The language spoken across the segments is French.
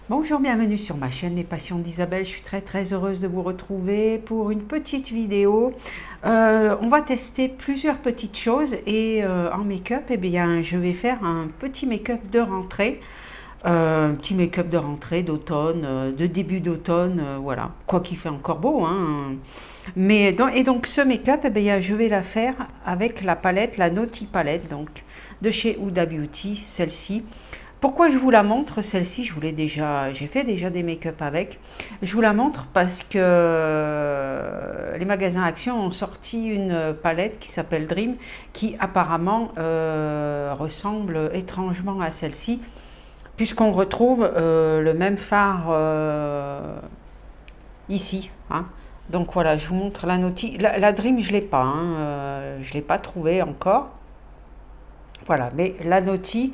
Bonjour, bienvenue sur ma chaîne Les Passions d'Isabelle. Je suis très heureuse de vous retrouver pour une petite vidéo. On va tester plusieurs petites choses et en make-up, eh bien, je vais faire un petit make-up de rentrée. Un petit make-up de rentrée, d'automne, de début d'automne, voilà. Quoi qu'il fait encore beau, hein. Et donc ce make-up, eh bien, je vais la faire avec la palette, la Naughty palette, donc de chez Huda Beauty, celle-ci. Pourquoi je vous la montre, celle-ci, j'ai fait déjà des make-up avec. Je vous la montre parce que les magasins Action ont sorti une palette qui s'appelle Dream, qui apparemment ressemble étrangement à celle-ci, puisqu'on retrouve le même fard ici, hein. Donc voilà, je vous montre la Naughty. La Dream, je ne l'ai pas, hein, je ne l'ai pas trouvée encore. Voilà, mais la Naughty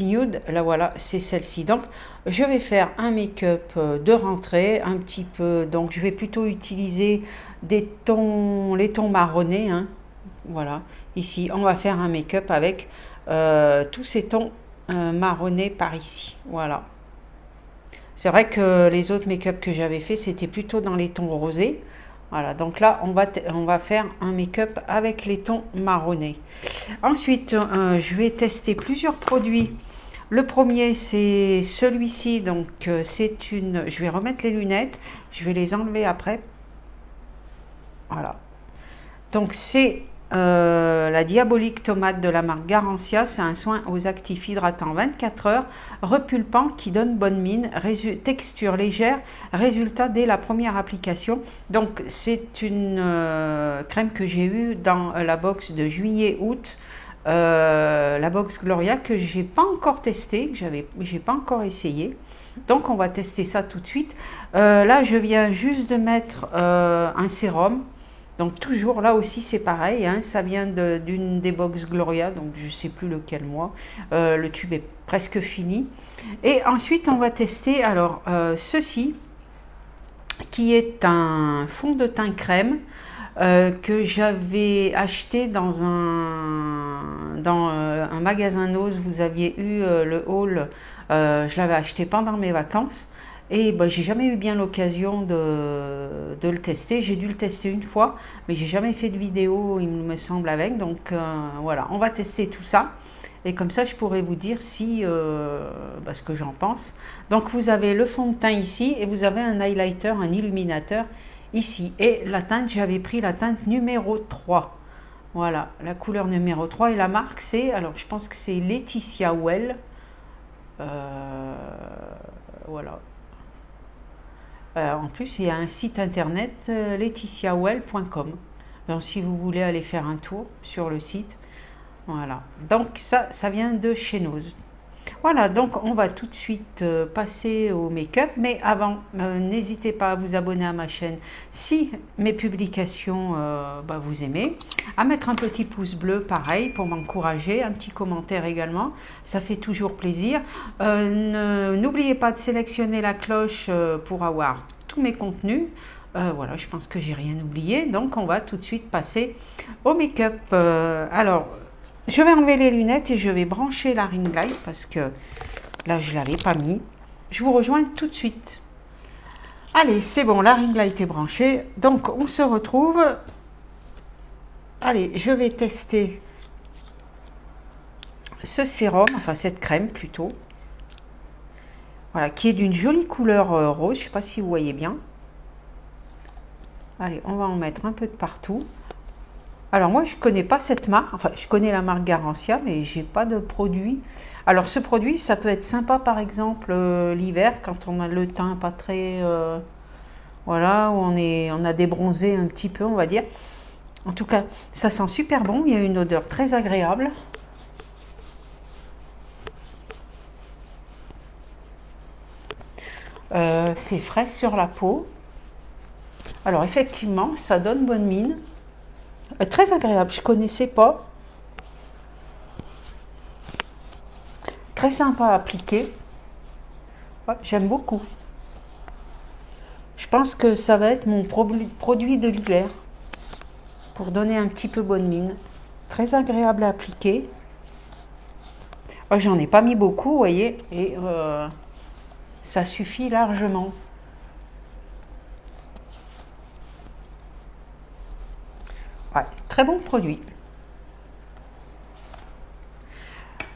Nude, là voilà, c'est celle-ci. Donc, je vais faire un make-up de rentrée, un petit peu. Donc, je vais plutôt utiliser les tons marronnés, hein. Voilà, ici, on va faire un make-up avec tous ces tons marronnés par ici. Voilà. C'est vrai que les autres make-up que j'avais fait, c'était plutôt dans les tons rosés. Voilà, donc là, on va faire un make-up avec les tons marronnés. Ensuite, je vais tester plusieurs produits. Le premier, c'est celui-ci. Donc, je vais remettre les lunettes. Je vais les enlever après. Voilà. Donc, c'est la Diabolique Tomate de la marque Garancia. C'est un soin aux actifs hydratants 24 heures, repulpant qui donne bonne mine, texture légère, résultat dès la première application. Donc c'est une crème que j'ai eue dans la box de juillet-août, la box Gloria, que j'ai pas encore testé, que j'ai pas encore essayé. Donc on va tester ça tout de suite. Là je viens juste de mettre un sérum. Donc toujours là aussi c'est pareil, hein, ça vient d'une des box Gloria, donc je ne sais plus lequel moi. Le tube est presque fini. Et ensuite on va tester alors ceci qui est un fond de teint crème que j'avais acheté dans un magasin Nose. Vous aviez eu le haul, je l'avais acheté pendant mes vacances. Et bah, j'ai jamais eu bien l'occasion de le tester. J'ai dû le tester une fois, mais j'ai jamais fait de vidéo, il me semble, avec. Donc voilà, on va tester tout ça. Et comme ça, je pourrais vous dire si bah, ce que j'en pense. Donc vous avez le fond de teint ici et vous avez un highlighter, un illuminateur ici. Et la teinte, j'avais pris la teinte numéro 3. Voilà, la couleur numéro 3. Et la marque, c'est, alors je pense que c'est Laetitia Well. Voilà. En plus, il y a un site internet laetitiawell.com. Donc, si vous voulez aller faire un tour sur le site, voilà. Donc, ça vient de chez Nose. Voilà, donc on va tout de suite passer au make-up. Mais avant, n'hésitez pas à vous abonner à ma chaîne si mes publications bah, vous aimez. À mettre un petit pouce bleu, pareil, pour m'encourager. Un petit commentaire également, ça fait toujours plaisir. N'oubliez pas de sélectionner la cloche pour avoir tous mes contenus. Voilà, je pense que j'ai rien oublié. Donc on va tout de suite passer au make-up. Alors, je vais enlever les lunettes et je vais brancher la ring light parce que là, je ne l'avais pas mis. Je vous rejoins tout de suite. Allez, c'est bon, la ring light est branchée. Donc, on se retrouve. Allez, je vais tester ce sérum, enfin cette crème plutôt. Voilà, qui est d'une jolie couleur rose. Je ne sais pas si vous voyez bien. Allez, on va en mettre un peu de partout. Alors moi je connais pas cette marque, enfin je connais la marque Garancia, mais j'ai pas de produit. Alors ce produit ça peut être sympa par exemple l'hiver quand on a le teint pas très voilà, où on a débronzé un petit peu on va dire. En tout cas ça sent super bon, il y a une odeur très agréable. C'est frais sur la peau. Alors effectivement ça donne bonne mine. Très agréable, je connaissais pas. Très sympa à appliquer. Ouais, j'aime beaucoup. Je pense que ça va être mon produit de l'hiver pour donner un petit peu bonne mine. Très agréable à appliquer. J'en ai pas mis beaucoup, vous voyez, et ça suffit largement. Ouais, très bon produit.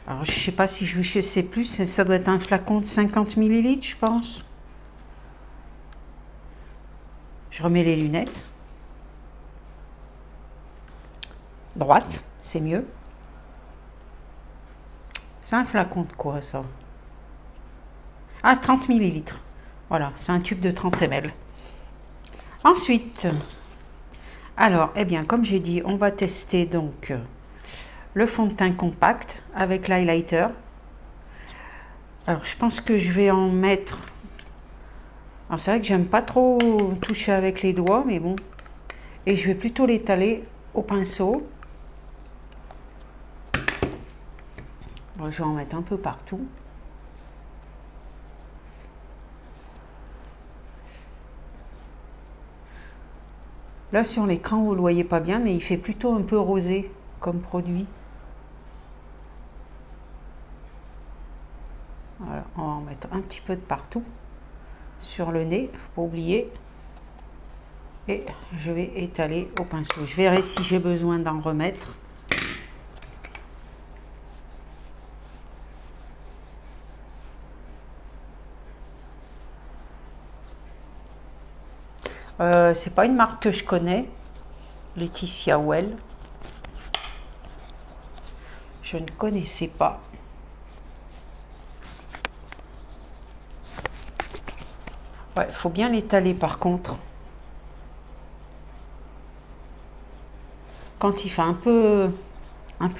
Alors, je sais pas si je sais plus, ça doit être un flacon de 50 millilitres, je pense. Je remets les lunettes. Droite, c'est mieux. C'est un flacon de quoi, ça? Ah, 30 millilitres. Voilà, c'est un tube de 30 ml. Ensuite, alors, eh bien, comme j'ai dit, on va tester donc le fond de teint compact avec l'highlighter. Alors, je pense que je vais en mettre... Alors, c'est vrai que j'aime pas trop toucher avec les doigts, mais bon. Et je vais plutôt l'étaler au pinceau. Bon, je vais en mettre un peu partout. Là, sur l'écran, vous ne le voyez pas bien, mais il fait plutôt un peu rosé comme produit. Voilà, on va en mettre un petit peu de partout. Sur le nez, faut pas oublier. Et je vais étaler au pinceau. Je verrai si j'ai besoin d'en remettre. C'est pas une marque que je connais. Laetitia Well. Je ne connaissais pas. Ouais, faut bien l'étaler par contre. Quand il fait un peu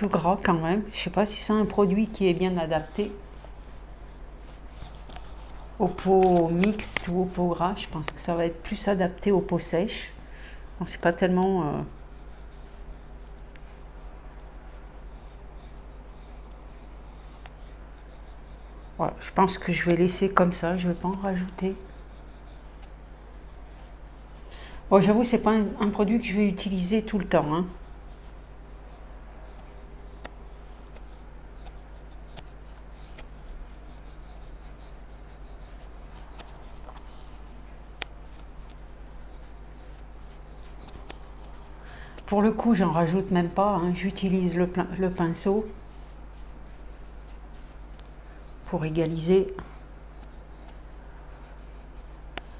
gras quand même. Je sais pas si c'est un produit qui est bien adapté aux peaux mixtes ou aux peaux gras. Je pense que ça va être plus adapté aux peaux sèches. Bon, c'est pas tellement... Voilà, je pense que je vais laisser comme ça. Je vais pas en rajouter. Bon, j'avoue, c'est pas un produit que je vais utiliser tout le temps, hein. Pour le coup, j'en rajoute même pas, hein. J'utilise le pinceau pour égaliser.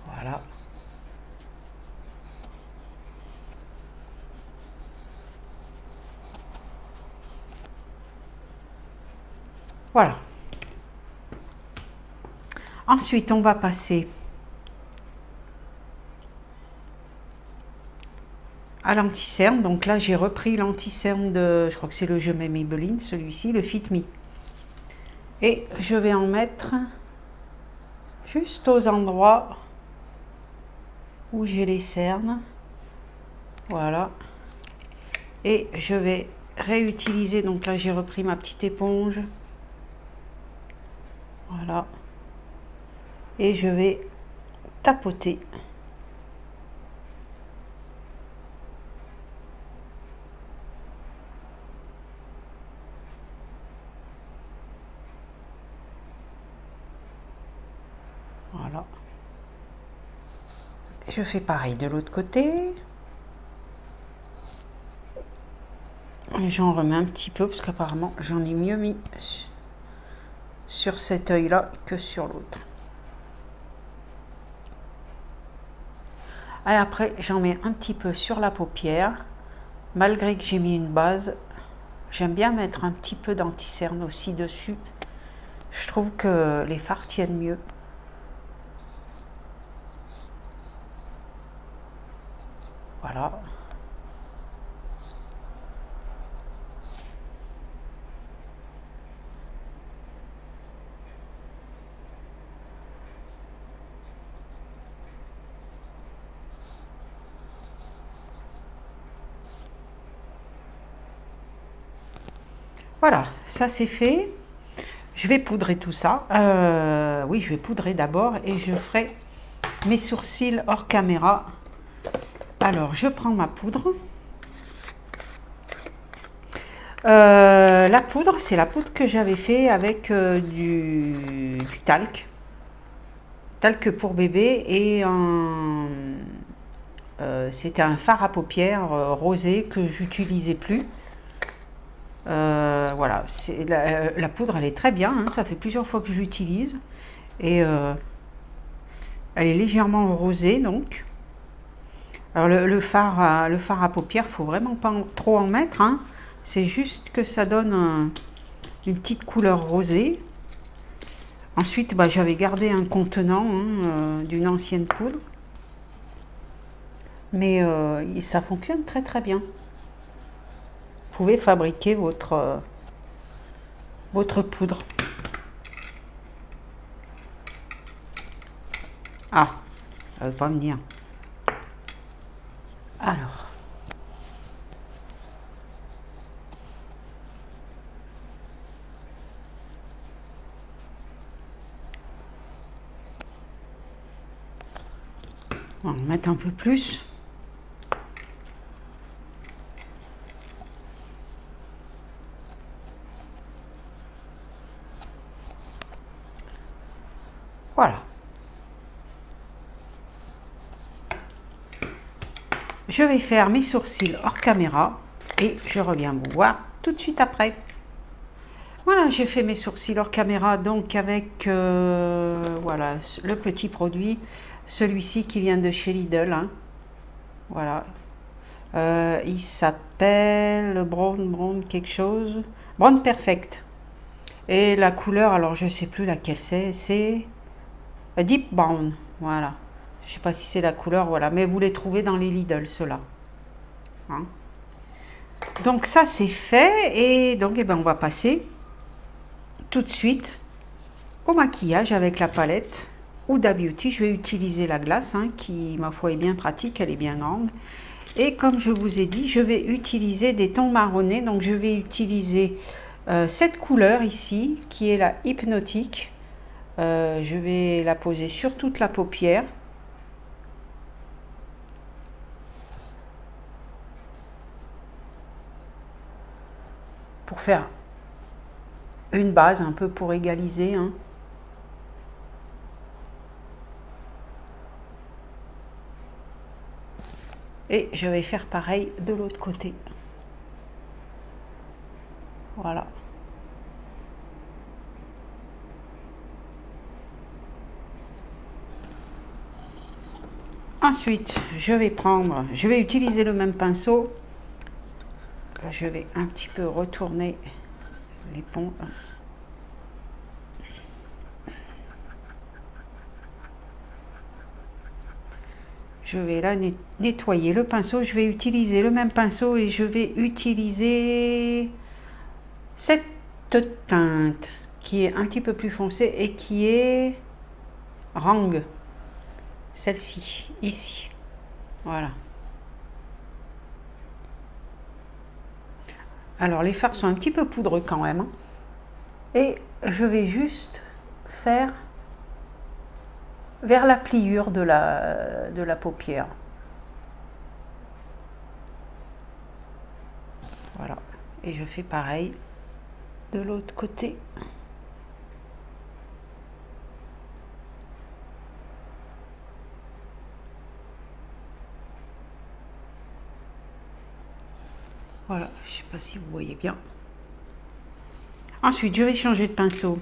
Voilà. Voilà. Ensuite, on va passer à l'anti-cerne. Donc là, j'ai repris l'anti-cerne de, je crois que c'est le Je m'aime Maybelline, celui-ci, le Fit Me. Et je vais en mettre juste aux endroits où j'ai les cernes. Voilà. Et je vais réutiliser, donc là j'ai repris ma petite éponge. Voilà. Et je vais tapoter. Voilà. Je fais pareil de l'autre côté. Et j'en remets un petit peu parce qu'apparemment j'en ai mieux mis sur cet œil là que sur l'autre. Et après j'en mets un petit peu sur la paupière. Malgré que j'ai mis une base, j'aime bien mettre un petit peu d'anti-cerne aussi dessus. Je trouve que les fards tiennent mieux. Voilà. Voilà, ça c'est fait. Je vais poudrer tout ça. Oui, je vais poudrer d'abord et je ferai mes sourcils hors caméra. Alors, je prends ma poudre. La poudre, c'est la poudre que j'avais fait avec du talc. talc pour bébé et c'était un fard à paupières rosé que j'utilisais plus. Voilà, la poudre elle est très bien, hein, ça fait plusieurs fois que je l'utilise et elle est légèrement rosée donc. Alors le fard à paupières, faut vraiment pas trop en mettre, hein. C'est juste que ça donne une petite couleur rosée. Ensuite, bah, j'avais gardé un contenant hein, d'une ancienne poudre, mais ça fonctionne très très bien. Vous pouvez fabriquer votre poudre. Ah, ça ne veut pas venir. Alors. On va en mettre un peu plus. Voilà. Je vais faire mes sourcils hors caméra et je reviens vous voir tout de suite après. Voilà, j'ai fait mes sourcils hors caméra donc avec voilà, le petit produit, celui-ci qui vient de chez Lidl. Hein. Voilà. Il s'appelle Brown quelque chose. Brown Perfect. Et la couleur, alors je sais plus laquelle c'est Deep Brown. Voilà. Je sais pas si c'est la couleur, voilà. Mais vous les trouvez dans les Lidl, ceux-là. Hein. Donc ça c'est fait. Et donc eh ben, on va passer tout de suite au maquillage avec la palette Huda Beauty. Je vais utiliser la glace hein, qui ma foi est bien pratique, elle est bien grande. Et comme je vous ai dit, je vais utiliser des tons marronnés. Donc je vais utiliser cette couleur ici qui est la hypnotique. Je vais la poser sur toute la paupière. Pour faire une base un peu pour égaliser. Hein. Et je vais faire pareil de l'autre côté. Voilà. Ensuite, je vais utiliser le même pinceau. Je vais un petit peu retourner les ponts. Je vais là nettoyer le pinceau. Je vais utiliser le même pinceau et je vais utiliser cette teinte qui est un petit peu plus foncée et qui est Rang. Celle-ci, ici. Voilà. Alors les fards sont un petit peu poudreux quand même. Hein. Et je vais juste faire vers la pliure de la paupière. Voilà. Et je fais pareil de l'autre côté. Voilà, je ne sais pas si vous voyez bien. Ensuite, je vais changer de pinceau.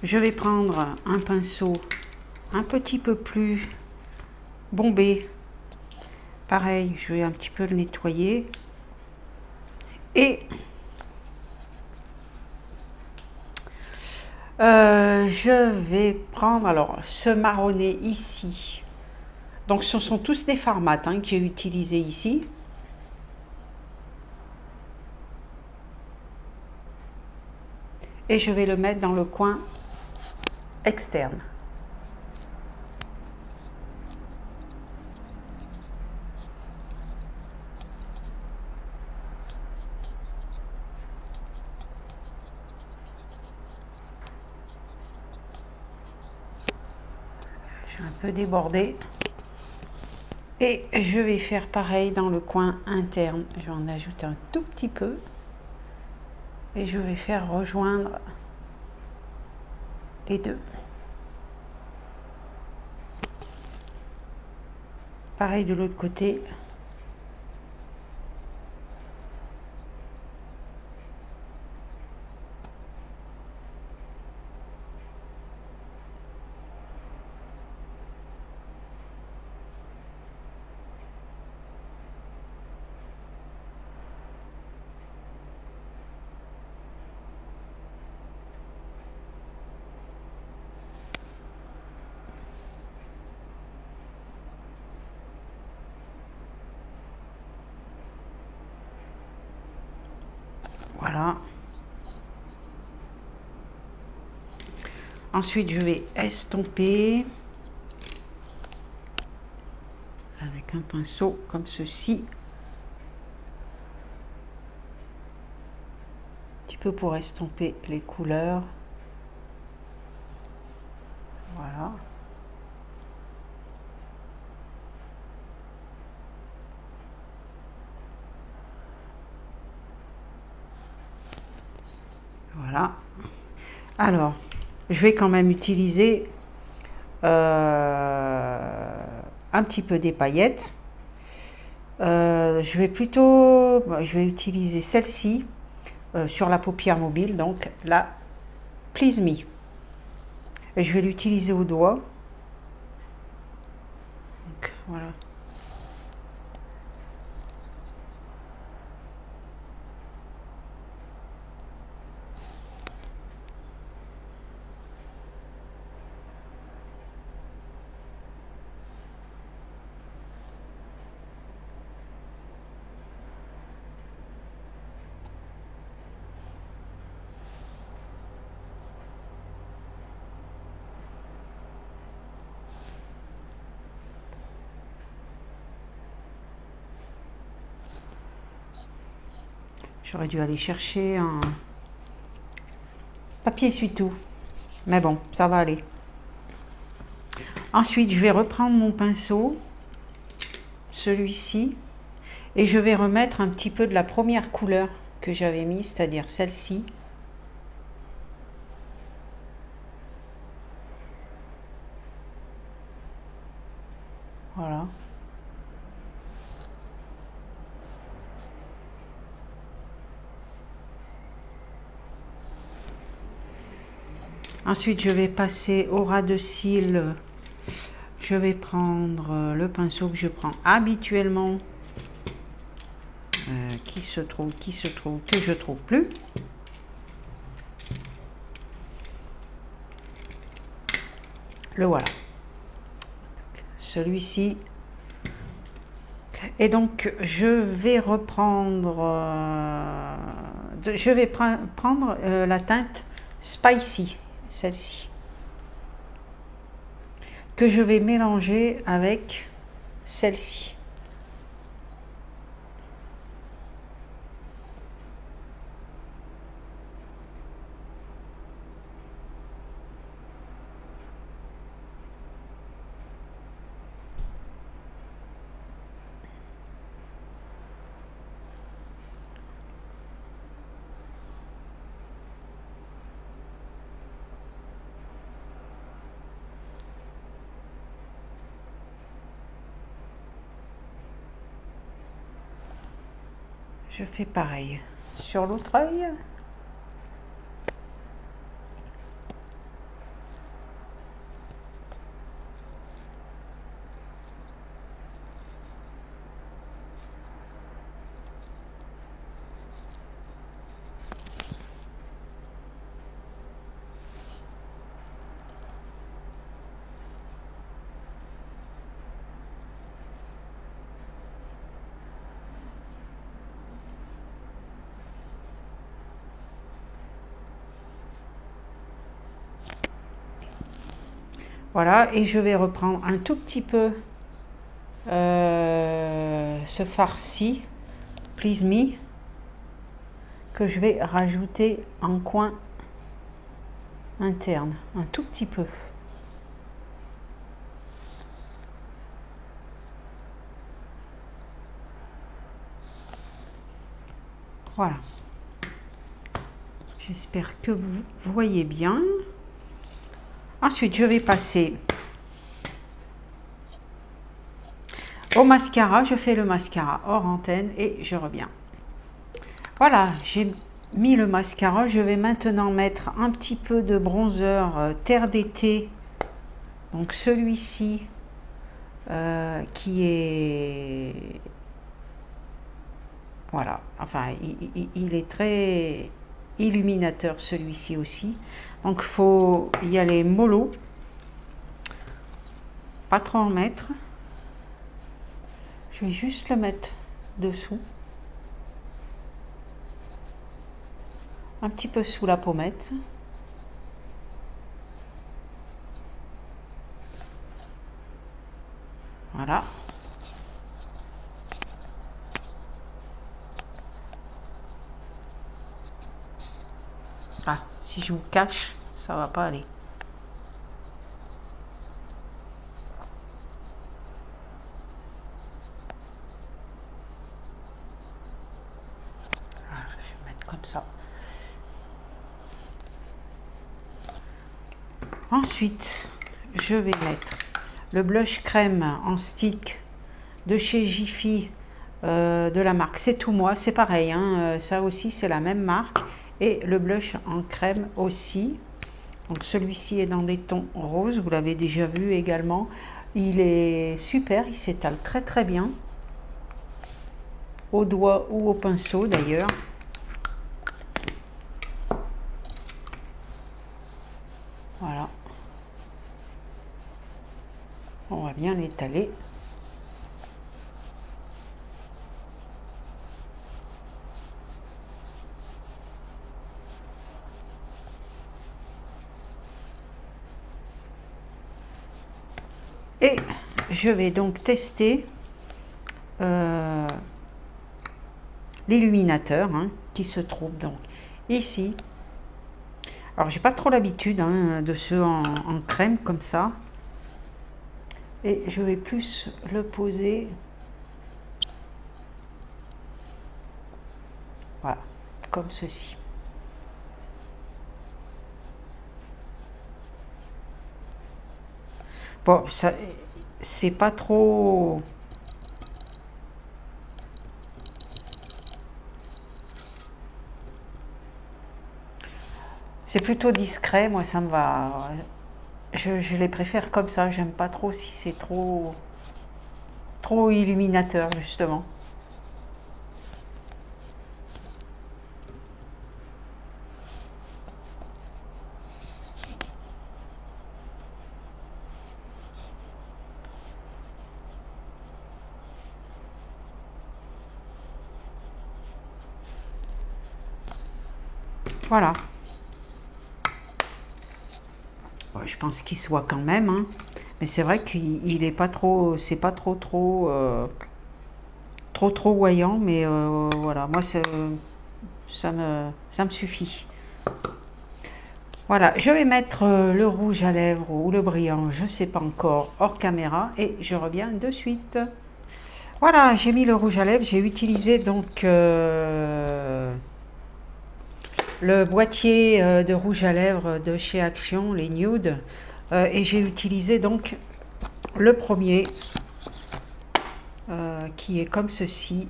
Je vais prendre un pinceau un petit peu plus bombé. Pareil, je vais un petit peu le nettoyer. Et je vais prendre alors ce marronné ici. Donc ce sont tous des fards mat hein, que j'ai utilisés ici. Et je vais le mettre dans le coin externe. J'ai un peu débordé. Et je vais faire pareil dans le coin interne. Je vais en ajouter un tout petit peu. Et je vais faire rejoindre les deux. Pareil de l'autre côté. Voilà. Ensuite, je vais estomper avec un pinceau comme ceci. Un petit peu pour estomper les couleurs. Voilà. Voilà. Alors, je vais quand même utiliser un petit peu des paillettes. Je vais utiliser celle-ci sur la paupière mobile, donc la Please Me. Et je vais l'utiliser au doigt. Donc, voilà. J'aurais dû aller chercher un papier essuie-tout. Mais bon, ça va aller. Ensuite, je vais reprendre mon pinceau, celui-ci, et je vais remettre un petit peu de la première couleur que j'avais mise, c'est-à-dire celle-ci. Voilà. Ensuite, je vais passer au ras de cils. Je vais prendre le pinceau que je prends habituellement, que je trouve plus. Le voilà. Celui-ci. Et donc, je vais reprendre, prendre la teinte Spicy, celle-ci, que je vais mélanger avec celle-ci. Je fais pareil sur l'autre œil. Voilà, et je vais reprendre un tout petit peu ce farci, Please Me, que je vais rajouter en coin interne, un tout petit peu. Voilà. J'espère que vous voyez bien. Ensuite, je vais passer au mascara. Je fais le mascara hors antenne et je reviens. Voilà, j'ai mis le mascara. Je vais maintenant mettre un petit peu de bronzer Terre d'été. Donc celui-ci qui est... Voilà, enfin il est très illuminateur celui-ci aussi. Donc faut y aller mollo. Pas trop en mettre. Je vais juste le mettre dessous. Un petit peu sous la pommette. Voilà. Ah, si je vous cache, ça va pas aller. Ah, je vais mettre comme ça. Ensuite, je vais mettre le blush crème en stick de chez Jiffy, de la marque C'est Tout Moi. C'est pareil, hein, ça aussi c'est la même marque. Et le blush en crème aussi. Donc celui-ci est dans des tons roses, vous l'avez déjà vu également. Il est super, il s'étale très très bien. Au doigt ou au pinceau d'ailleurs. Voilà. On va bien l'étaler. Et je vais donc tester l'illuminateur qui se trouve donc ici. Alors j'ai pas trop l'habitude de ceux en crème comme ça. Et je vais plus le poser. Voilà, comme ceci. Bon, ça, c'est pas trop... C'est plutôt discret, moi ça me va. Je les préfère comme ça, j'aime pas trop si c'est trop illuminateur justement. Voilà. Bon, je pense qu'il se voit quand même, mais c'est vrai qu'il est pas trop, c'est pas trop voyant, mais voilà, moi ça me suffit. Voilà, je vais mettre le rouge à lèvres ou le brillant, je sais pas encore, hors caméra, et je reviens de suite. Voilà, j'ai mis le rouge à lèvres, j'ai utilisé donc le boîtier de rouge à lèvres de chez Action, les nudes, et j'ai utilisé donc le premier qui est comme ceci.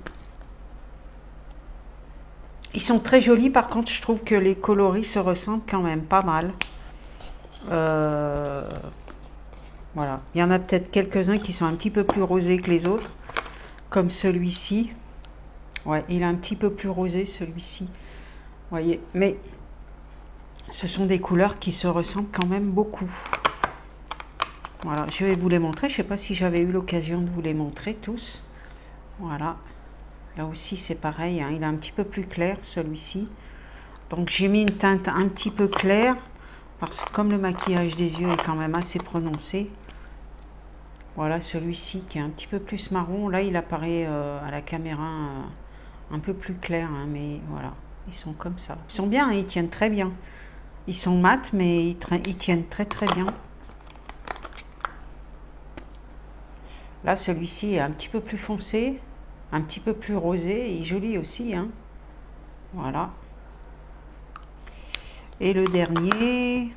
Ils sont très jolis, par contre je trouve que les coloris se ressemblent quand même pas mal. Voilà, il y en a peut-être quelques-uns qui sont un petit peu plus rosés que les autres, comme celui-ci. Ouais, il est un petit peu plus rosé celui-ci. Voyez, mais ce sont des couleurs qui se ressemblent quand même beaucoup. Voilà, je vais vous les montrer. Je ne sais pas si j'avais eu l'occasion de vous les montrer tous. Voilà, là aussi c'est pareil, il est un petit peu plus clair celui-ci. Donc j'ai mis une teinte un petit peu claire, parce que comme le maquillage des yeux est quand même assez prononcé. Voilà celui-ci qui est un petit peu plus marron. Là il apparaît à la caméra un peu plus clair, mais voilà. Ils sont comme ça. Ils sont bien, ils tiennent très bien. Ils sont mat, mais ils tiennent très très bien. Là, celui-ci est un petit peu plus foncé, un petit peu plus rosé et joli aussi. Voilà. Et le dernier,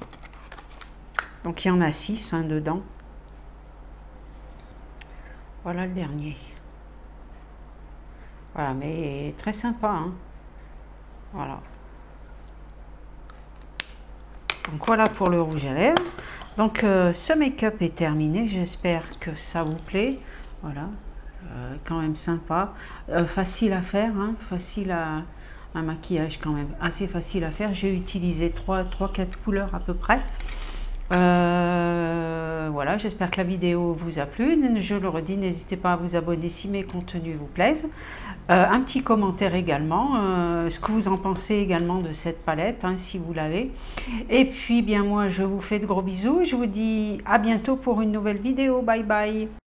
donc il y en a 6 dedans. Voilà le dernier. Voilà, mais très sympa, hein. Voilà. Donc voilà pour le rouge à lèvres. Donc ce make-up est terminé. J'espère que ça vous plaît. Voilà, quand même sympa, facile à faire, hein, facile à un maquillage quand même assez facile à faire. J'ai utilisé 3-4 couleurs à peu près. Voilà, j'espère que la vidéo vous a plu. Je le redis, n'hésitez pas à vous abonner si mes contenus vous plaisent. Un petit commentaire également, ce que vous en pensez également de cette palette, hein, si vous l'avez. Et puis bien moi je vous fais de gros bisous, je vous dis à bientôt pour une nouvelle vidéo, bye bye.